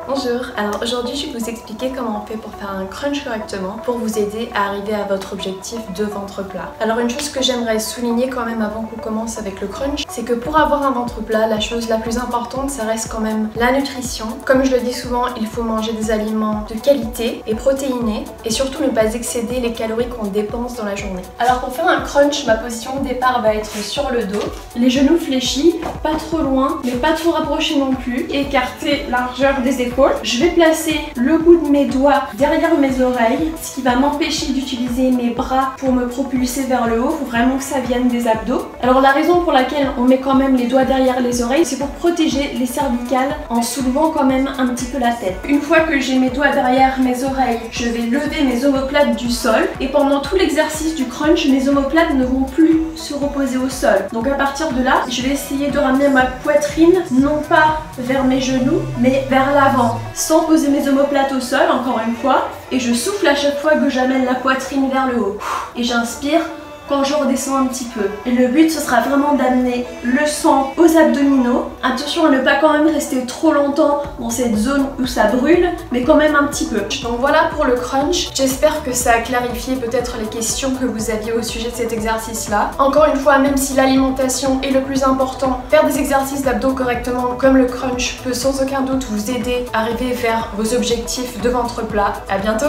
Bonjour, alors aujourd'hui je vais vous expliquer comment on fait pour faire un crunch correctement pour vous aider à arriver à votre objectif de ventre plat. Alors une chose que j'aimerais souligner quand même avant qu'on commence avec le crunch, c'est que pour avoir un ventre plat, la chose la plus importante ça reste quand même la nutrition. Comme je le dis souvent, il faut manger des aliments de qualité et protéinés et surtout ne pas excéder les calories qu'on dépense dans la journée. Alors pour faire un crunch, ma position de départ va être sur le dos, les genoux fléchis, pas trop loin mais pas trop rapprochés non plus, écarter largeur des épaules. Je vais placer le bout de mes doigts derrière mes oreilles, ce qui va m'empêcher d'utiliser mes bras pour me propulser vers le haut. Il faut vraiment que ça vienne des abdos. Alors la raison pour laquelle on met quand même les doigts derrière les oreilles, c'est pour protéger les cervicales en soulevant quand même un petit peu la tête. Une fois que j'ai mes doigts derrière mes oreilles, je vais lever mes omoplates du sol et pendant tout l'exercice du crunch, mes omoplates ne vont plus se reposer au sol. Donc à partir de là, je vais essayer de ramener ma poitrine non pas vers mes genoux mais vers l'avant, sans poser mes omoplates au sol encore une fois, et je souffle à chaque fois que j'amène la poitrine vers le haut et j'inspire quand je redescends un petit peu. Et le but ce sera vraiment d'amener le sang aux abdominaux. Attention à ne pas quand même rester trop longtemps dans cette zone où ça brûle, mais quand même un petit peu. Donc voilà pour le crunch. J'espère que ça a clarifié peut-être les questions que vous aviez au sujet de cet exercice là. Encore une fois, même si l'alimentation est le plus important, faire des exercices d'abdos correctement comme le crunch peut sans aucun doute vous aider à arriver vers vos objectifs de ventre plat. À bientôt.